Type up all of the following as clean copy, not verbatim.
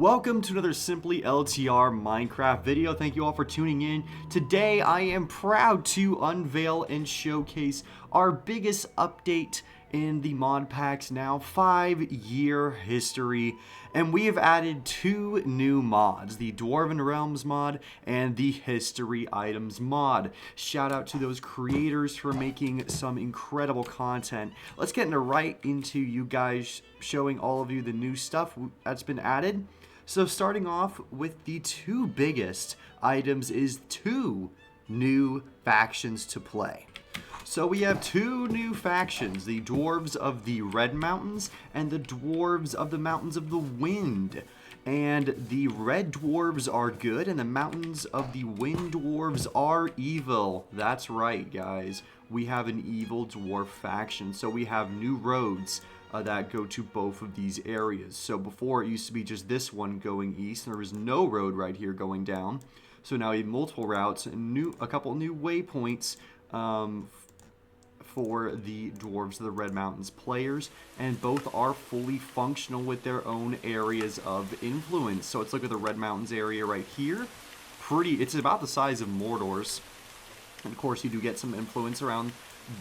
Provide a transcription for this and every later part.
Welcome to another Simply LTR Minecraft video. Thank you all for tuning in. Today I am proud to unveil and showcase our biggest update in the mod pack's now 5-year history, and we have added 2 new mods, the Dwarven Realms mod and the History Items mod. Shout out to those creators for making some incredible content. Let's get right into you guys showing all of you the new stuff that's been added. So starting off with the 2 biggest items is 2 new factions to play. So we have 2 new factions, the Dwarves of the Red Mountains and the Dwarves of the Mountains of the Wind. And the Red Dwarves are good and the Mountains of the Wind Dwarves are evil. That's right, guys. We have an evil dwarf faction. So we have new roads that go to both of these areas. So before it used to be just this one going east, and there was no road right here going down. So now we have multiple routes and a couple new waypoints for the Dwarves of the Red Mountains players, and both are fully functional with their own areas of influence. So let's look at the Red Mountains area right here. It's about the size of Mordor's. And of course you do get some influence around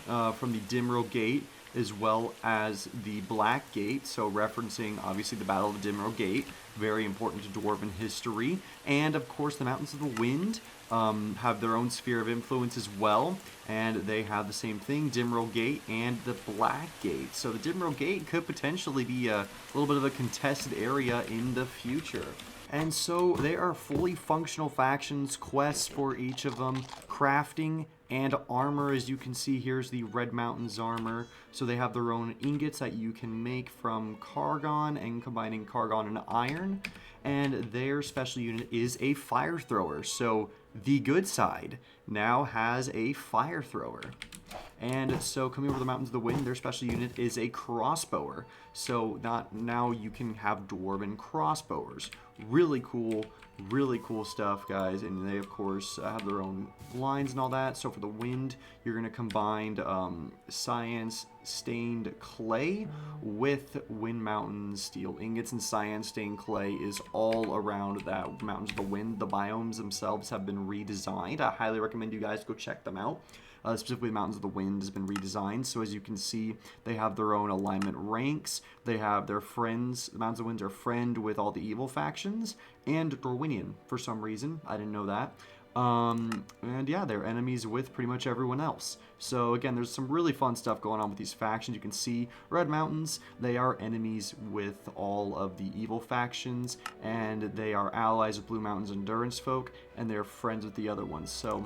from the Dimrill Gate as well as the Black Gate, so referencing obviously the Battle of the Dimrill Gate, very important to Dwarven history. And of course the Mountains of the Wind have their own sphere of influence as well, and they have the same thing, Dimrill Gate and the Black Gate. So the Dimrill Gate could potentially be a little bit of a contested area in the future. And so they are fully functional factions, quests for each of them, crafting and armor. As you can see, here's the Red Mountains armor. So they have their own ingots that you can make from Cargon and combining Cargon and iron. And their special unit is a fire thrower. So the good side now has a fire thrower. And so coming over the Mountains of the Wind, their special unit is a crossbower. So now you can have dwarven crossbowers. Really cool stuff, guys. And they, of course, have their own lines and all that. So for the wind, you're going to combine cyan-stained clay with Wind Mountain steel ingots. And cyan-stained clay is all around that Mountains of the Wind. The biomes themselves have been redesigned. I highly recommend you guys go check them out. Specifically, Mountains of the Wind has been redesigned. So as you can see, they have their own alignment ranks. They have their friends. The Mountains of the Wind are friend with all the evil factions and Dorwinian for some reason. I didn't know that. And yeah, they're enemies with pretty much everyone else. So again, there's some really fun stuff going on with these factions. You can see Red Mountains, they are enemies with all of the evil factions, and they are allies with Blue Mountains Endurance folk, and they're friends with the other ones. So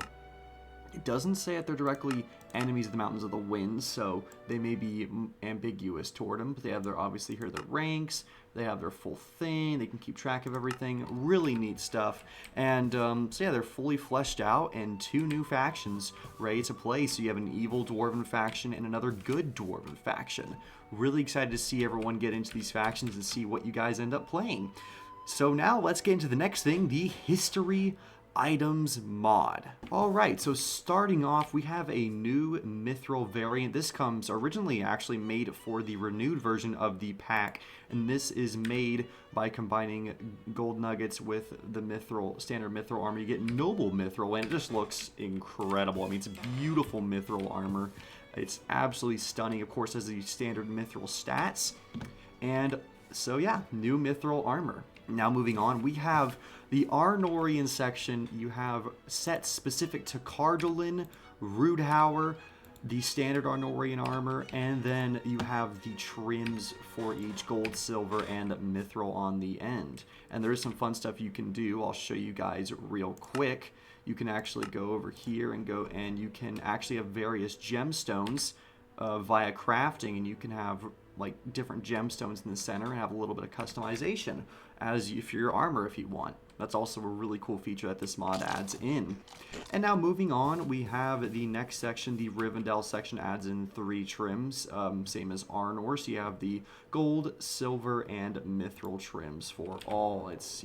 it doesn't say that they're directly enemies of the Mountains of the Wind, so they may be ambiguous toward them, but they have their, obviously here, their ranks, they have their full thing, they can keep track of everything, really neat stuff. And so yeah, they're fully fleshed out, and 2 new factions ready to play. So you have an evil Dwarven faction and another good Dwarven faction. Really excited to see everyone get into these factions and see what you guys end up playing. So now let's get into the next thing, the History Items mod. Alright, so starting off, we have a new Mithril variant. This comes originally actually made for the renewed version of the pack, and this is made by combining gold nuggets with the standard Mithril armor. You get Noble Mithril, and it just looks incredible. I mean, it's beautiful Mithril armor. It's absolutely stunning. Of course, has the standard Mithril stats. And so yeah, new Mithril armor. Now moving on, we have the Arnorian section. You have sets specific to Cardolin, Rudhauer, the standard Arnorian armor, and then you have the trims for each gold, silver, and mithril on the end. And there is some fun stuff you can do. I'll show you guys real quick. You can actually go over here and you can actually have various gemstones via crafting, and you can have like different gemstones in the center and have a little bit of customization for your armor if you want. That's also a really cool feature that this mod adds in. And now moving on, we have the next section, the Rivendell section adds in 3 trims, same as Arnor. So you have the gold, silver, and mithril trims for all. It's,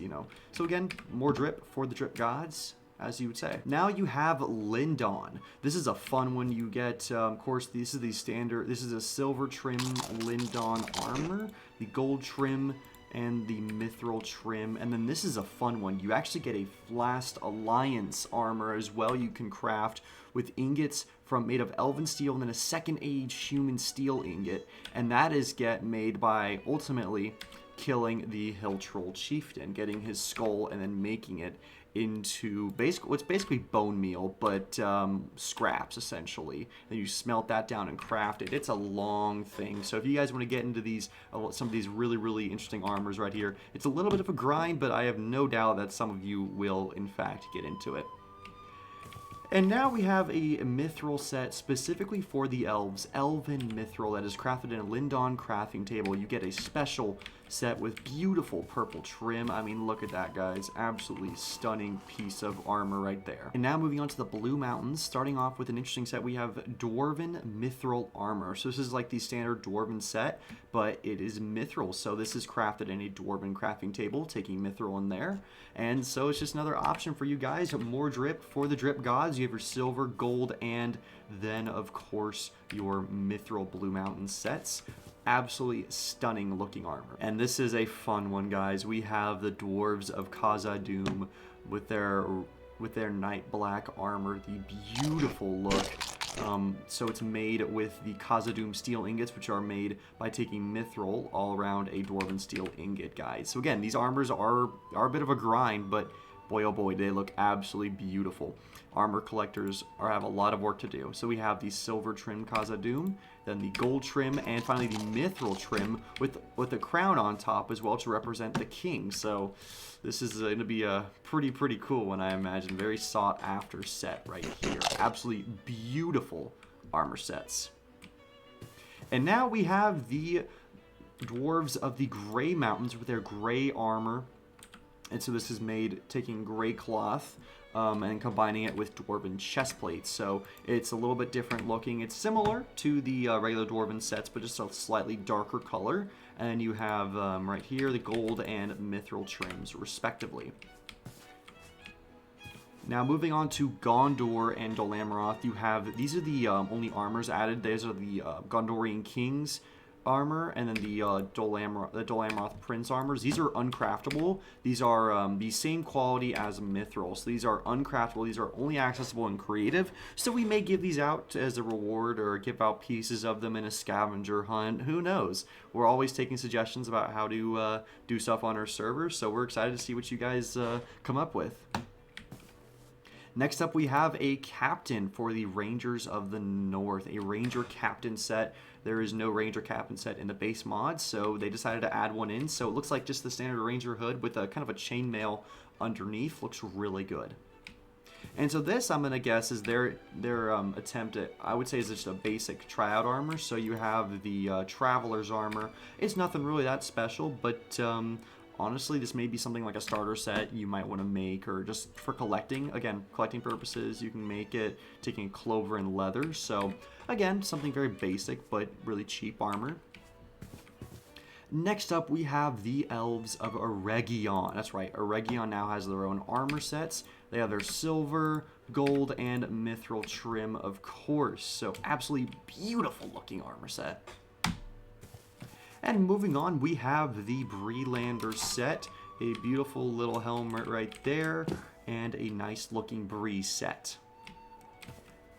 so again, more drip for the drip gods, as you would say. Now you have Lindon. This is a fun one. You get, of course, this is the standard, this is a silver trim Lindon armor. The gold trim and the mithril trim. And then this is a fun one. You actually get a Flast Alliance armor as well. You can craft with ingots made of elven steel and then a second age human steel ingot. And that is made by ultimately killing the Hill Troll Chieftain, getting his skull and then making it into what's basically bone meal, but scraps essentially. And you smelt that down and craft it. It's a long thing. So if you guys want to get into these, some of these really interesting armors right here, it's a little bit of a grind, but I have no doubt that some of you will in fact get into it. And now we have a mithril set specifically for the elves, Elven Mithril, that is crafted in a Lindon crafting table. You get a special set with beautiful purple trim. I mean, look at that, guys. Absolutely stunning piece of armor right there. And now moving on to the Blue Mountains, starting off with an interesting set, we have Dwarven Mithril Armor. So this is like the standard Dwarven set, but it is mithril. So this is crafted in a Dwarven crafting table, taking mithril in there. And so it's just another option for you guys. More drip for the drip gods. You have your silver, gold, and then, of course, your mithril Blue Mountain sets. Absolutely stunning looking armor. And this is a fun one, guys. We have the Dwarves of Khazad-dûm with their night black armor, the beautiful look. So it's made with the Khazad-dûm steel ingots, which are made by taking mithril all around a dwarven steel ingot, guys. So again, these armors are a bit of a grind, but boy oh boy, they look absolutely beautiful. Armor collectors have a lot of work to do. So we have the silver trim Khazad-dûm, then the gold trim, and finally the mithril trim with a crown on top as well to represent the king. So this is going to be a pretty cool one, I imagine. Very sought after set right here. Absolutely beautiful armor sets. And now we have the dwarves of the Grey Mountains with their gray armor. And so this is made taking gray cloth and combining it with dwarven chest plates. So it's a little bit different looking. It's similar to the regular dwarven sets, but just a slightly darker color. And you have right here the gold and mithril trims, respectively. Now moving on to Gondor and Dol Amroth, you have, these are the only armors added. These are the Gondorian Kings armor, and then the Dol Amroth Prince armors. These are uncraftable. These are the same quality as mithril. So these are uncraftable. These are only accessible in creative. So we may give these out as a reward or give out pieces of them in a scavenger hunt. Who knows? We're always taking suggestions about how to do stuff on our server. So we're excited to see what you guys come up with. Next up, we have a captain for the Rangers of the North, a Ranger Captain set. There is no Ranger Captain set in the base mod, so they decided to add one in. So it looks like just the standard Ranger hood with a kind of a chainmail underneath. Looks really good. And so this, I'm going to guess, is their attempt at, I would say, is just a basic tryout armor. So you have the Traveler's armor. It's nothing really that special, but honestly, this may be something like a starter set you might want to make, or just for collecting. Again, collecting purposes, you can make it taking clover and leather. So again, something very basic, but really cheap armor. Next up, we have the Elves of Eregion. That's right, Eregion now has their own armor sets. They have their silver, gold, and mithril trim, of course. So absolutely beautiful looking armor set. And moving on, we have the Breelander set. A beautiful little helmet right there, and a nice looking Bree set.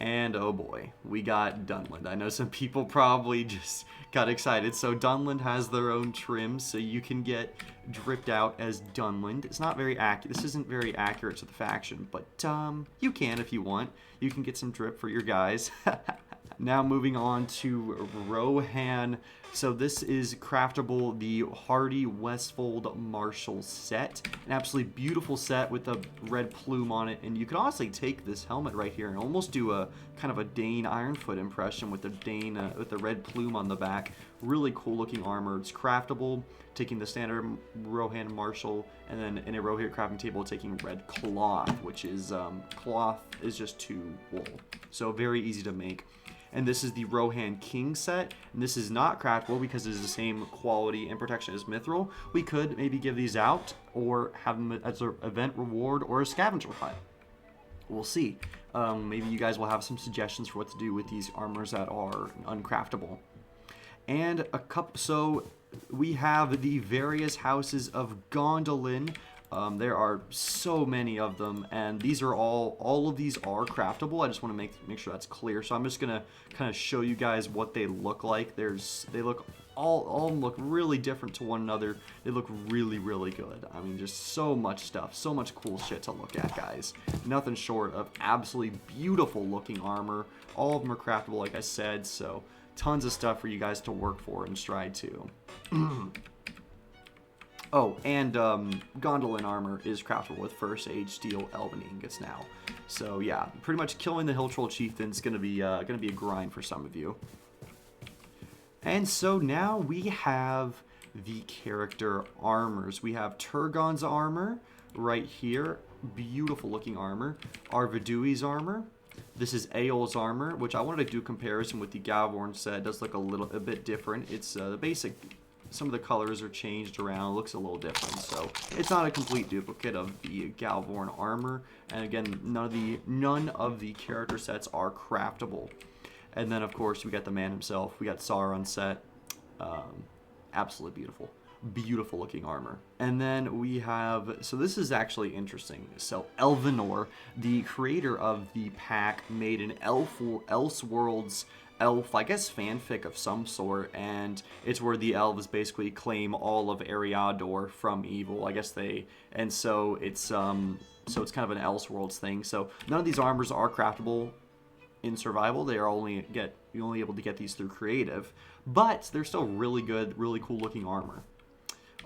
And oh boy, we got Dunland. I know some people probably just got excited. So Dunland has their own trim, so you can get dripped out as Dunland. It's not very accurate. This isn't very accurate to the faction, but you can if you want. You can get some drip for your guys. Now moving on to Rohan. So this is craftable, the Hardy Westfold Marshall set. An absolutely beautiful set with a red plume on it. And you can honestly take this helmet right here and almost do a kind of a Dane Ironfoot impression with the Dane with the red plume on the back. Really cool looking armor. It's craftable, taking the standard Rohan Marshall, and then in a Rohan crafting table taking red cloth, which is cloth is just to wool. So very easy to make. And this is the Rohan King set, and this is not craftable because it is the same quality and protection as mithril. We could maybe give these out or have them as an event reward or a scavenger hunt. We'll see. Maybe you guys will have some suggestions for what to do with these armors that are uncraftable. And a couple, so we have the various houses of Gondolin. There are so many of them, and these are all of these are craftable. I just want to make sure that's clear. So I'm just gonna kind of show you guys what they look like. They look all of them look really different to one another. They look really, really good. I mean, just so much stuff, so much cool shit to look at, guys. Nothing short of absolutely beautiful looking armor. All of them are craftable, like I said, so tons of stuff for you guys to work for and stride to. Oh, and Gondolin armor is craftable with First Age Steel Elven ingots now. So yeah, pretty much killing the Hill Troll Chieftain's gonna be a grind for some of you. And so now we have the character armors. We have Turgon's armor right here, beautiful looking armor. Arvidui's armor. This is Ael's armor, which I wanted to do a comparison with the Galvorn set. It does look a bit different. It's the basic. Some of the colors are changed around. It looks a little different, so it's not a complete duplicate of the Galvorn armor. And again, none of the character sets are craftable. And then, of course, we got the man himself. We got Sauron set. Absolutely beautiful. Beautiful looking armor. And then we have, so this is actually interesting. So Elvenor, the creator of the pack, made an Elseworlds elf, I guess, fanfic of some sort, and it's where the elves basically claim all of Eriador from evil. I guess and so it's kind of an Elseworlds thing. So none of these armors are craftable in survival. They are only able to get these through creative, but they're still really good, really cool looking armor.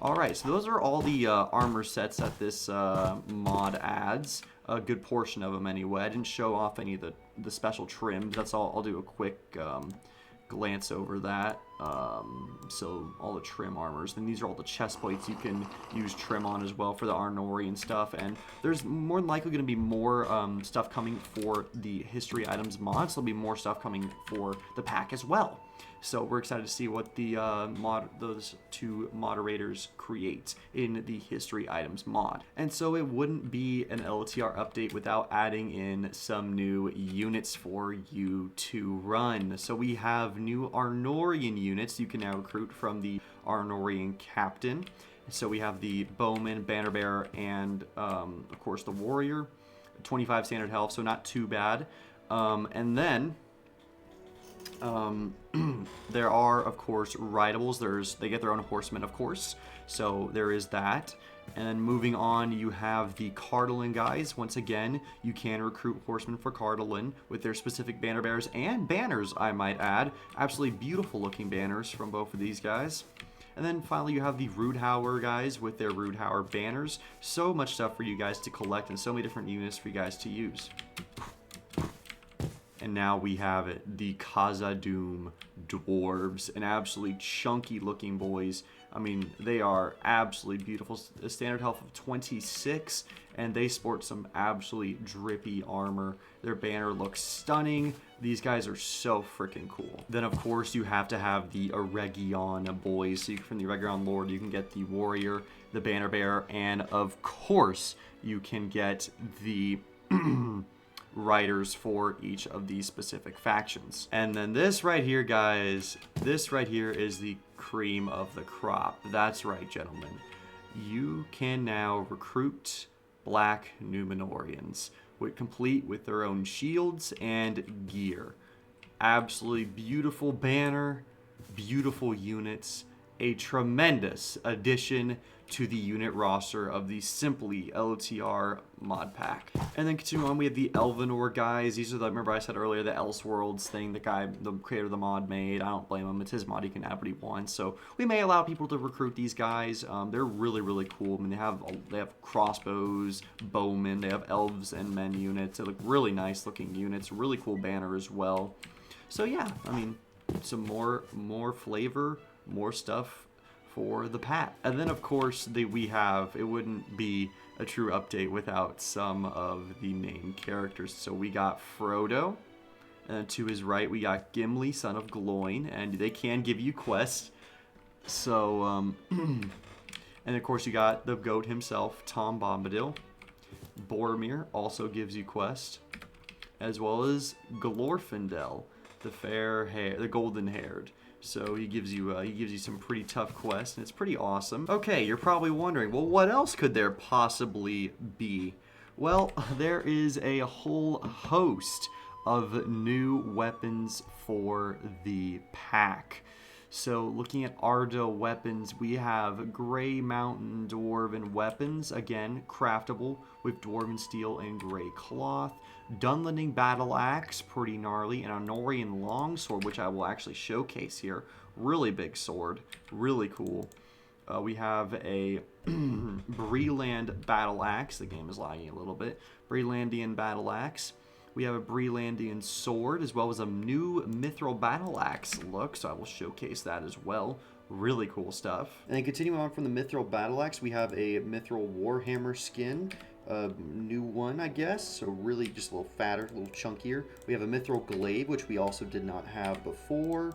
Alright, so those are all the armor sets that this mod adds. A good portion of them anyway. I didn't show off any of the special trims. That's all. I'll do a quick glance over that. So all the trim armors. Then these are all the chest plates you can use trim on as well for the Arnorian stuff. And there's more than likely going to be more stuff coming for the history items mods. There'll be more stuff coming for the pack as well. So we're excited to see what those two moderators create in the history items mod. And so it wouldn't be an LTR update without adding in some new units for you to run. So we have new Arnorian units you can now recruit from the Arnorian captain. So we have the Bowman, Banner Bearer, and of course the Warrior. 25 standard health, so not too bad. And then there are, of course, rideables. They get their own horsemen, of course. So there is that. And then moving on, you have the Cardolin guys. Once again, you can recruit horsemen for Cardolin with their specific banner bearers and banners, I might add. Absolutely beautiful looking banners from both of these guys. And then finally, you have the Rudhauer guys with their Rudhauer banners. So much stuff for you guys to collect and so many different units for you guys to use. And now we have it, the Khazad-dûm dwarves, and absolutely chunky looking boys. I mean, they are absolutely beautiful. A standard health of 26, and they sport some absolutely drippy armor. Their banner looks stunning. These guys are so freaking cool. Then, of course, you have to have the Eregion boys. So from the Eregion Lord, you can get the Warrior, the Banner Bearer, and of course, you can get the riders for each of these specific factions. And then this right here, guys, this right here is the cream of the crop. That's right, gentlemen. You can now recruit Black Numenorians, complete with their own shields and gear. Absolutely beautiful banner, beautiful units, a tremendous addition to the unit roster of the Simply LTR mod pack. And then continuing on, we have the Elvenor guys. These are remember I said earlier, the Elseworlds thing the creator of the mod made. I don't blame him. It's his mod. He can have what he wants. So we may allow people to recruit these guys. They're really, really cool. I mean, they have crossbows, bowmen. They have elves and men units. They look really nice looking units. Really cool banner as well. So yeah, I mean, some more flavor, more stuff for the pack. And then of course it wouldn't be a true update without some of the main characters. So we got Frodo, and to his right we got Gimli, son of Gloin, and they can give you quests. So and of course you got the goat himself, Tom Bombadil. Boromir also gives you quests, as well as Glorfindel, the golden haired. So he gives you some pretty tough quests, and it's pretty awesome. Okay, you're probably wondering, well, what else could there possibly be? Well, there is a whole host of new weapons for the pack. So looking at Ardo weapons, we have Gray Mountain Dwarven weapons, again, craftable with Dwarven Steel and Gray Cloth. Dunlending Battle Axe, pretty gnarly, and Honorian Longsword, which I will actually showcase here. Really big sword, really cool. We have a Breland Battle Axe. The game is lagging a little bit. Brelandian Battle Axe. We have a Brelandian Sword, as well as a new Mithril Battle Axe look, so I will showcase that as well. Really cool stuff. And continuing on from the Mithril Battle Axe, we have a Mithril Warhammer skin. New one, I guess, so really just a little fatter, a little chunkier. We have a Mithril Glaive, which we also did not have before.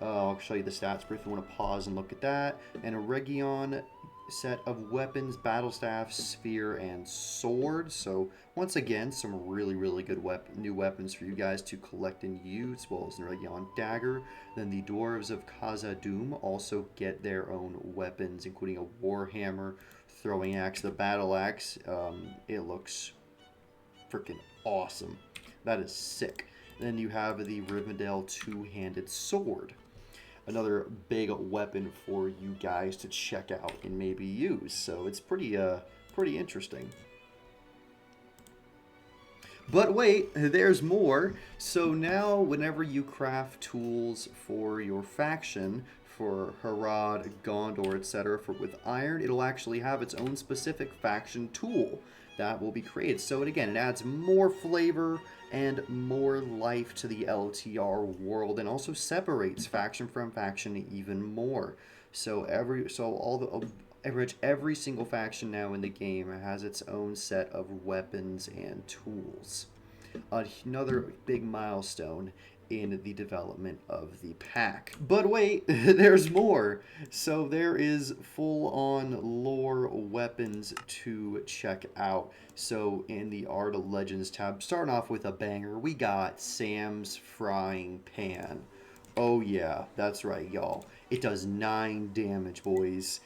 I'll show you the stats if you want to pause and look at that. And a Region set of weapons, battle staff, spear, and sword. So once again, some really good new weapons for you guys to collect and use, as well as the Region dagger. Then the Dwarves of Khazad-dûm also get their own weapons, including a Warhammer, throwing axe, the battle axe. It looks freaking awesome. That is sick. Then you have the Rivendell two-handed sword. Another big weapon for you guys to check out and maybe use. So it's pretty interesting. But wait, there's more. So now whenever you craft tools for your faction, for Harad, Gondor, etc., with iron, it'll actually have its own specific faction tool that will be created. So again, it adds more flavor and more life to the LTR world, and also separates faction from faction even more. So every single faction now in the game has its own set of weapons and tools. Another big milestone in the development of the pack. But wait, there's more. So there is full-on lore weapons to check out. So in the Art of Legends tab, starting off with a banger, we got Sam's Frying Pan. Oh yeah, that's right, y'all. It does 9 damage, boys.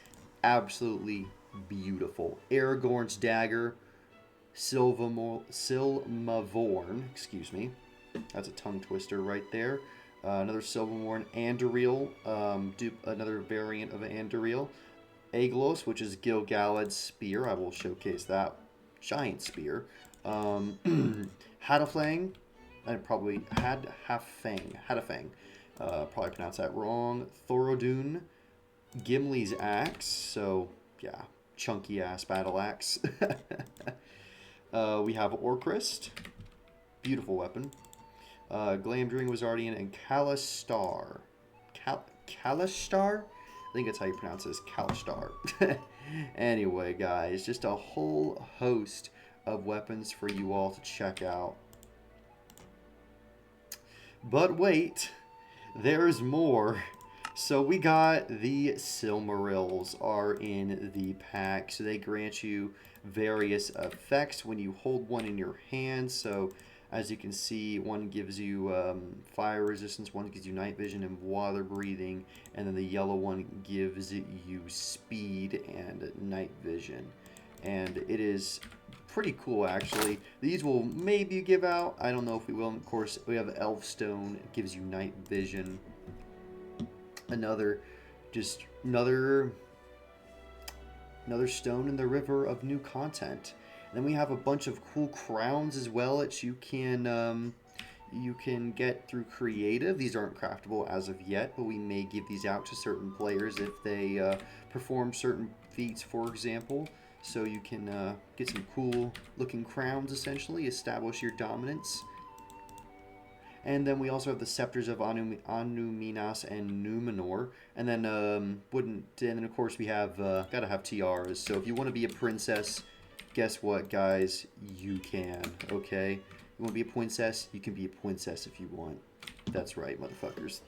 Absolutely beautiful. Aragorn's Dagger, Silmavorn, excuse me. That's a tongue twister right there. Another Silvermorn Anduril, another variant of Anduril. Aeglos, which is Gil-galad's spear. I will showcase that giant spear. Hadafang, I probably Hadafang. Probably pronounced that wrong. Thorodun, Gimli's axe. So yeah, chunky ass battle axe. We have Orcrist, beautiful weapon. Glamdring Wizardian, and Kalistar. Kalistar? I think that's how you pronounce this. Kalistar. Anyway, guys, just a whole host of weapons for you all to check out. But wait, there's more. So we got the Silmarils are in the pack. So they grant you various effects when you hold one in your hand. So as you can see, one gives you fire resistance, one gives you night vision and water breathing, and then the yellow one gives you speed and night vision. And it is pretty cool, actually. These will maybe give out. I don't know if we will. Of course, we have Elfstone. It gives you night vision. Another stone in the river of new content. Then we have a bunch of cool crowns as well that you can get through creative. These aren't craftable as of yet, but we may give these out to certain players if they perform certain feats, for example. So you can get some cool looking crowns, essentially, establish your dominance. And then we also have the Scepters of Anu Minas and Numenor. And then of course we have gotta have tiaras. So if you want to be a princess, guess what, guys? You can, okay? You want to be a princess? You can be a princess if you want. That's right, motherfuckers.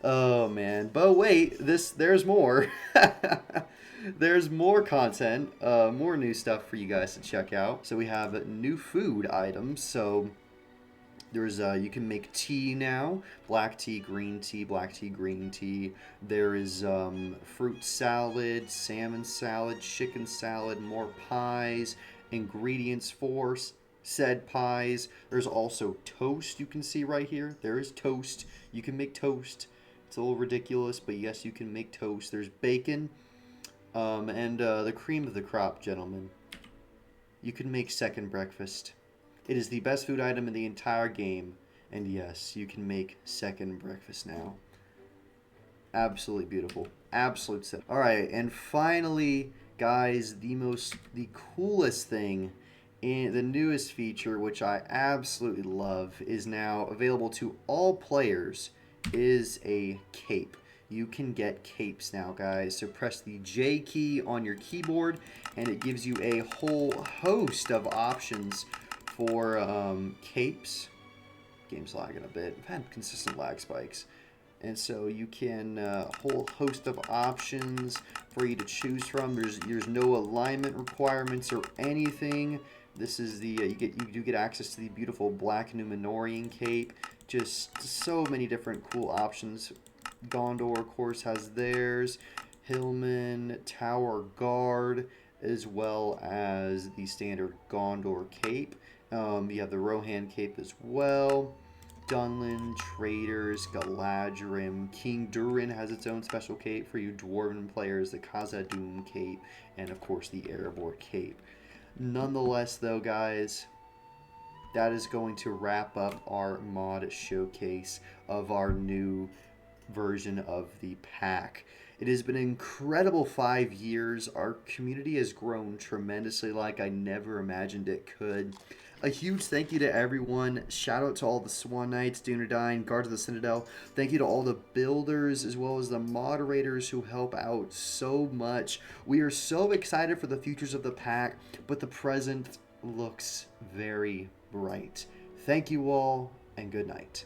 Oh, man. But wait, there's more. There's more content, more new stuff for you guys to check out. So we have new food items. So There's you can make tea now, black tea, green tea, black tea, green tea. There is fruit salad, salmon salad, chicken salad, more pies, ingredients for said pies. There's also toast you can see right here. There is toast. You can make toast. It's a little ridiculous, but yes, you can make toast. There's bacon, and the cream of the crop, gentlemen. You can make second breakfast. It is the best food item in the entire game. And yes, you can make second breakfast now. Absolutely beautiful. Absolute set. Alright, and finally, guys, the coolest thing in the newest feature, which I absolutely love, is now available to all players, is a cape. You can get capes now, guys. So press the J key on your keyboard, and it gives you a whole host of options for capes. Game's lagging a bit. I've had consistent lag spikes. And so you can a whole host of options for you to choose from. There's no alignment requirements or anything. This is the you do get access to the beautiful Black Numenorian cape. Just so many different cool options. Gondor, of course, has theirs. Hillman, Tower Guard, as well as the standard Gondor cape. You have the Rohan cape as well. Dunlin, Traders, Galadrim, King Durin has its own special cape for you Dwarven players, the Khazad-dûm cape, and of course the Erebor cape. Nonetheless, though, guys, that is going to wrap up our mod showcase of our new version of the pack. It has been an incredible 5 years. Our community has grown tremendously like I never imagined it could. A huge thank you to everyone. Shout out to all the Swan Knights, Dunedain, Guards of the Citadel. Thank you to all the builders as well as the moderators who help out so much. We are so excited for the futures of the pack, but the present looks very bright. Thank you all, and good night.